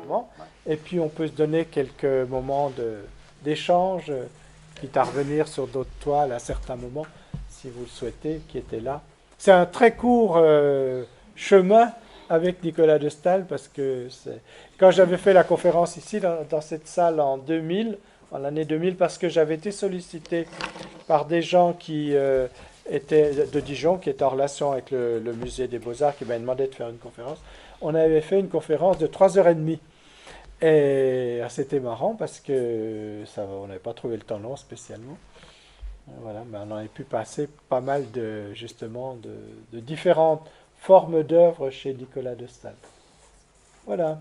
Bon. Et puis on peut se donner quelques moments d'échange, quitte à revenir sur d'autres toiles à certains moments, si vous le souhaitez, qui étaient là. C'est un très court chemin avec Nicolas de Staël, parce que quand j'avais fait la conférence ici, dans cette salle en 2000, en l'année 2000, parce que j'avais été sollicité par des gens qui étaient de Dijon, qui étaient en relation avec le musée des Beaux-Arts, qui m'avaient demandé de faire une conférence. On avait fait une conférence de 3h30. Et c'était marrant parce que on n'avait pas trouvé le temps long spécialement. Voilà, mais on avait pu passer pas mal justement de différentes formes d'œuvres chez Nicolas de Staël. Voilà.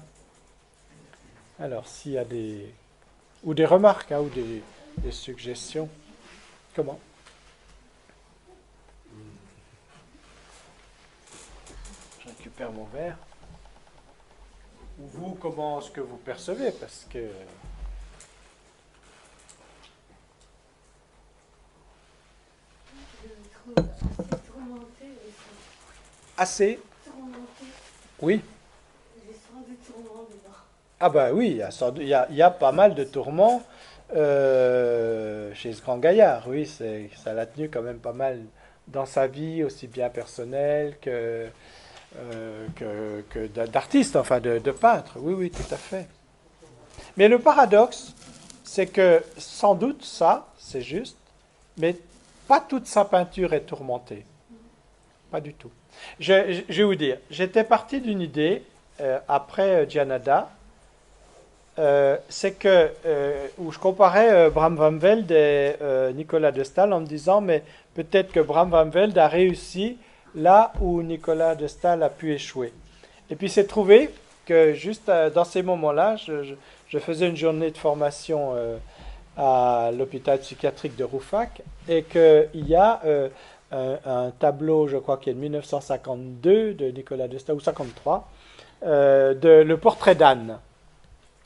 Alors, s'il y a des remarques, hein, ou des suggestions, comment? Je récupère mon verre. Ou vous, comment est-ce que vous percevez? Parce que Je le trouve assez tourmenté. assez, Tourmenté. oui. J'ai sens du tourment dedans. Ah bah oui, il y a pas mal de tourments chez ce grand gaillard. Oui, ça l'a tenu quand même pas mal dans sa vie, aussi bien personnelle que d'artiste, enfin de peintre. Oui, oui, tout à fait. Mais le paradoxe, c'est que sans doute ça, c'est juste, mais pas toute sa peinture est tourmentée. Pas du tout. Je vais vous dire, j'étais parti d'une idée après Gianada, c'est que où je comparais Bram van Velde et Nicolas de Staël en me disant, mais peut-être que Bram van Velde a réussi là où Nicolas de Staël a pu échouer. Et puis c'est trouvé que juste dans ces moments-là, je faisais une journée de formation à l'hôpital psychiatrique de Rouffach, et qu'il y a un tableau, je crois qu'il est de 1952 de Nicolas de Staël, ou 53, de Le portrait d'Anne,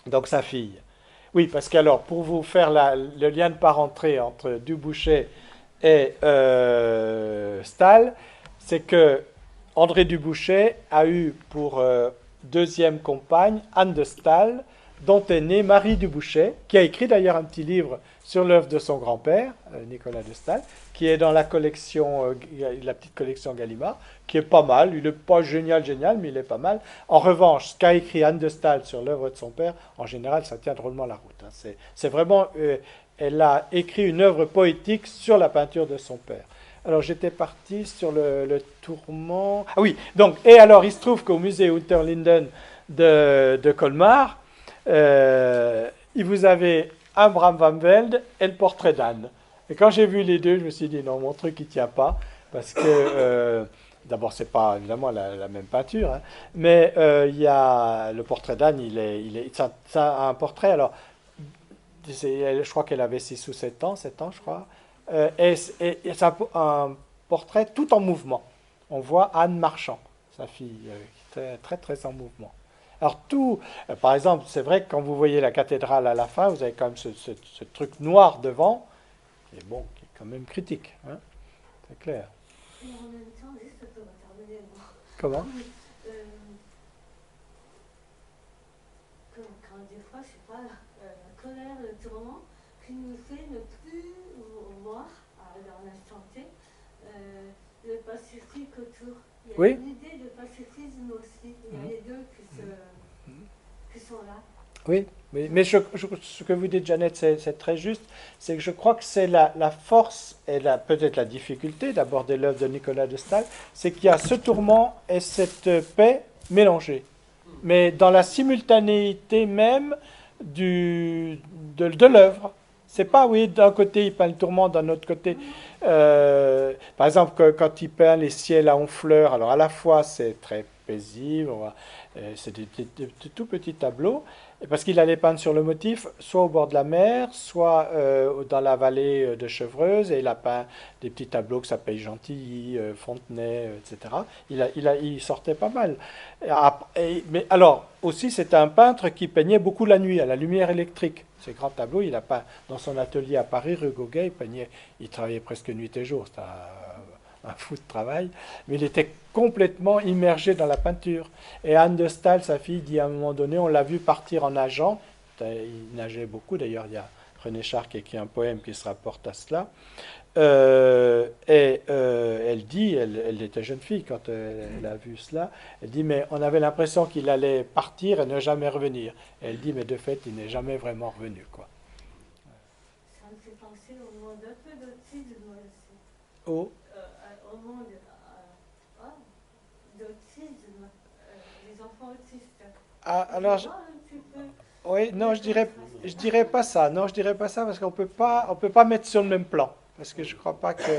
donc sa fille. Oui, parce qu'alors, pour vous faire le lien de parenté entre Dubouchet et Staël, c'est que André Dubouchet a eu pour deuxième compagne Anne de Staël, dont est née Marie Dubouchet, qui a écrit d'ailleurs un petit livre sur l'œuvre de son grand-père, Nicolas de Staël, qui est dans la collection, la petite collection Gallimard, qui est pas mal. Il n'est pas génial, mais il est pas mal. En revanche, ce qu'a écrit Anne de Staël sur l'œuvre de son père, en général, ça tient drôlement la route. Hein. C'est vraiment, elle a écrit une œuvre poétique sur la peinture de son père. Alors j'étais parti sur le tourment. Ah oui, donc, et alors il se trouve qu'au musée Unterlinden de Colmar, vous avez un Bram van Velde et le portrait d'Anne. Et quand j'ai vu les deux, je me suis dit non, mon truc il tient pas, parce que d'abord c'est pas évidemment la même peinture, hein, mais il y a le portrait d'Anne, c'est un portrait. Alors je crois qu'elle avait 6 ou 7 ans je crois, et c'est un portrait tout en mouvement. On voit Anne marchant, sa fille, qui est très très en mouvement. Alors par exemple, c'est vrai que quand vous voyez la cathédrale à la fin, vous avez quand même ce truc noir devant, qui est bon, qui est quand même critique, hein, c'est clair. Et en même temps, juste pour terminer, Comment? euh, quand des fois, je sais pas, la colère, le tourment, qui nous fait ne plus voir, dans l'instant T, le pacifique autour. Il y a Oui. une idée de pacifisme aussi. Il y a les deux qui sont là. Oui, mais ce que vous dites, Jeannette, c'est très juste. C'est que je crois que c'est la force et peut-être la difficulté d'aborder l'œuvre de Nicolas de Staël, c'est qu'il y a ce tourment et cette paix mélangés. Mais dans la simultanéité même de l'œuvre. C'est pas, oui, d'un côté il peint le tourment, d'un autre côté. Par exemple, quand il peint les ciels à Honfleur, alors à la fois c'est très paisible, c'est des tout petits tableaux, parce qu'il allait peindre sur le motif, soit au bord de la mer, soit dans la vallée de Chevreuse, et il a peint des petits tableaux que s'appellent Gentilly, Fontenay, etc. Il sortait pas mal. Mais alors, aussi, c'était un peintre qui peignait beaucoup la nuit, à la lumière électrique. Ces grands tableaux, il a peint dans son atelier à Paris, rue Gauguin, il travaillait presque nuit et jour. C'était un fou de travail, mais il était complètement immergé dans la peinture. Et Anne de Staël, sa fille, dit à un moment donné, on l'a vu partir en nageant. Il nageait beaucoup, d'ailleurs, il y a René Char qui écrit un poème qui se rapporte à cela. Elle dit, elle était jeune fille quand elle a vu cela, elle dit, mais on avait l'impression qu'il allait partir et ne jamais revenir. Et elle dit, mais de fait, il n'est jamais vraiment revenu, quoi. Ça me fait penser au monde un peu d'autisme aussi. Oh, Au monde d'autisme, les enfants autistes. ah, Tu alors, vois un petit peu oui, non, les je dirais pas ça. Non, je dirais pas ça parce on peut pas mettre sur le même plan. Parce que je crois pas qu'il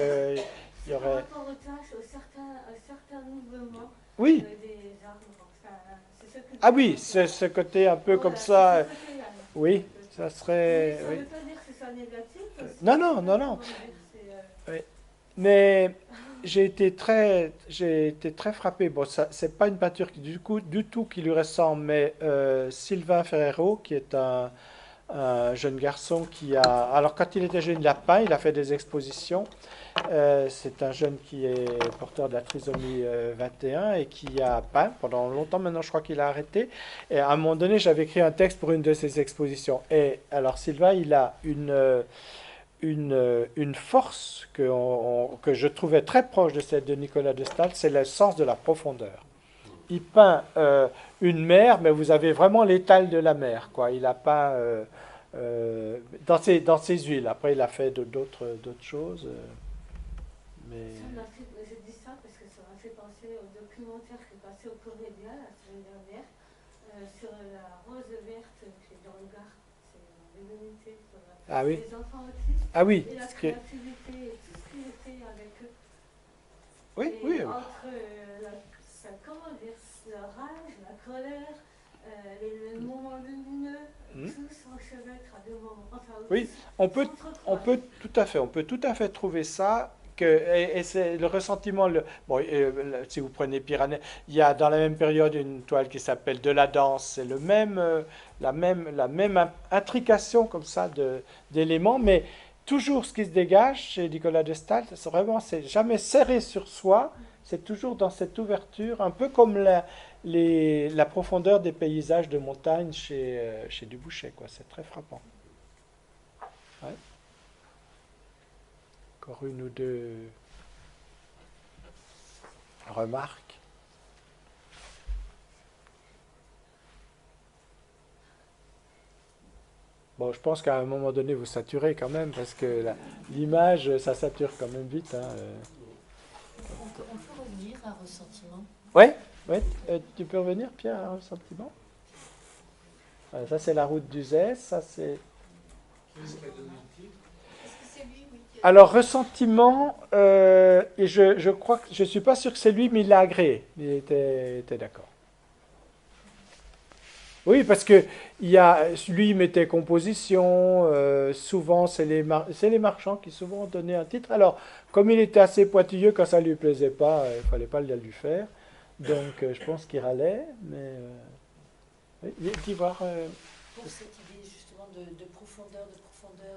y par aurait. rapport aux tâches, certains mouvements Oui, des arbres. Enfin, c'est ce que ah tu oui, penses. c'est ce côté un peu comme Voilà, c'est ça. ce côté-là. Oui, ça Mais serait. ça ne Oui. veut pas dire que ce soit négatif aussi. Non, non, non, non. Comment dire, Oui. Mais j'ai été très frappé. Bon, ça, c'est pas une peinture qui du tout qui lui ressemble, mais Sylvain Ferrero, qui est un jeune garçon qui a. Alors, quand il était jeune, il a peint, il a fait des expositions. C'est un jeune qui est porteur de la trisomie 21 et qui a peint pendant longtemps. Maintenant, je crois qu'il a arrêté. Et à un moment donné, j'avais écrit un texte pour une de ses expositions. Et alors, Sylvain, il a une force que je trouvais très proche de celle de Nicolas de Staël, c'est le sens de la profondeur. Il peint une mer, mais vous avez vraiment l'étal de la mer, quoi. Il a peint dans ses huiles. Après, il a fait d'autres choses. Mais je dis ça parce que ça m'a fait penser au documentaire qui est passé au Corédia la semaine dernière sur la rose verte qui est dans le Gard. C'est une divinité sur ah oui, les enfants autistes ah oui, et la ce qui est- créativité et tout ce qui est fait avec eux. oui, Et oui, entre comment dire, la rage, la colère, les moments lumineux, hmm, tout s'enchevêtre à deux moments. Enfin, oui, on peut, on s'entrecroise. peut on peut tout à fait trouver ça. Et c'est le ressentiment. Bon, si vous prenez Piranesi, il y a dans la même période une toile qui s'appelle De la danse. C'est le même, la même intrication comme ça d'éléments, mais toujours ce qui se dégage chez Nicolas de Staël, c'est vraiment, c'est jamais serré sur soi. C'est toujours dans cette ouverture, un peu comme la profondeur des paysages de montagne chez Dubouchet, quoi. C'est très frappant. Ouais. Encore une ou deux remarques. Bon, je pense qu'à un moment donné, vous saturez quand même, parce que l'image, ça sature quand même vite, hein. On peut revenir à un ressentiment. Ouais, ouais, tu peux revenir, Pierre, à un sentiment? Voilà, ça, c'est la route d'Uzès, ça, c'est... Est-ce que c'est lui, oui, Alors, ressentiment, et je crois que, je suis pas sûr que c'est lui, mais il l'a agréé. Il était d'accord. Oui, parce que lui il mettait composition, souvent c'est les marchands qui souvent donnaient un titre. Alors, comme il était assez pointilleux quand ça lui plaisait pas, il fallait pas le lui faire. Donc, je pense qu'il râlait, mais oui, dis voir. pour cette idée justement de profondeur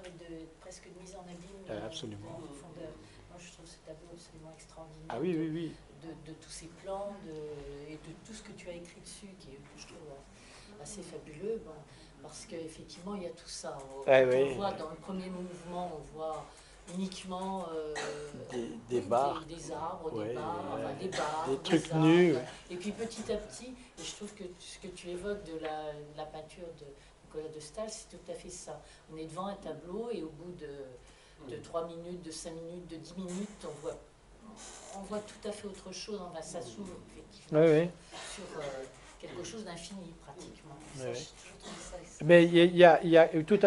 et de presque de mise en abîme Absolument. de profondeur. Moi, je trouve ce tableau absolument extraordinaire Ah oui, oui, oui. de tous ces plans et de tout ce que tu as écrit dessus, que je trouve assez fabuleux, bon, parce qu'effectivement, il y a tout ça. Ah On oui. voit dans le premier mouvement, on voit uniquement Des bars. des arbres, Ouais, des bars, ouais. enfin, des bars, Des des trucs arbres. nus. Ouais. Et puis petit à petit, et je trouve que ce que tu évoques de la peinture de Nicolas de Staël, c'est tout à fait ça. On est devant un tableau et au bout de 3 minutes, de 5 minutes, de 10 minutes, on voit tout à fait autre chose. Enfin, ça s'ouvre effectivement Oui, oui. sur quelque chose d'infini pratiquement. Ça, Ouais. j'ai toujours trouvé ça. Mais il y a tout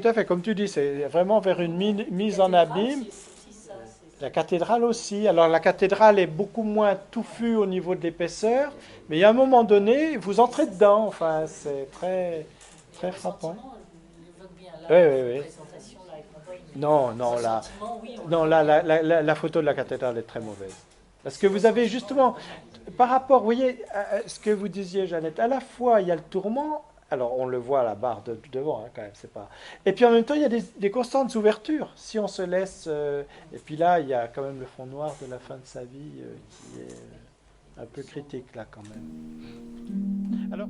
à fait, comme tu dis, c'est vraiment vers une mise en abîme. C'est aussi ça. La cathédrale aussi. Alors la cathédrale est beaucoup moins touffue au niveau de l'épaisseur, mais il y a un moment donné, vous entrez dedans. Enfin, c'est très, très Le frappant. sentiment, il évoque bien là, Oui, la oui, oui. présentation là avec mon voix, Non, non, ce là, sentiment, oui, on non, le là, voit. la photo de la cathédrale est très mauvaise. Parce que vous avez justement, par rapport, vous voyez, à ce que vous disiez, Jeannette, à la fois il y a le tourment, Alors, on le voit à la barre devant, hein, quand même, c'est pas... Et puis en même temps, il y a des constantes ouvertures. Si on se laisse... Et puis là, il y a quand même le fond noir de la fin de sa vie qui est un peu critique, là, quand même. Alors...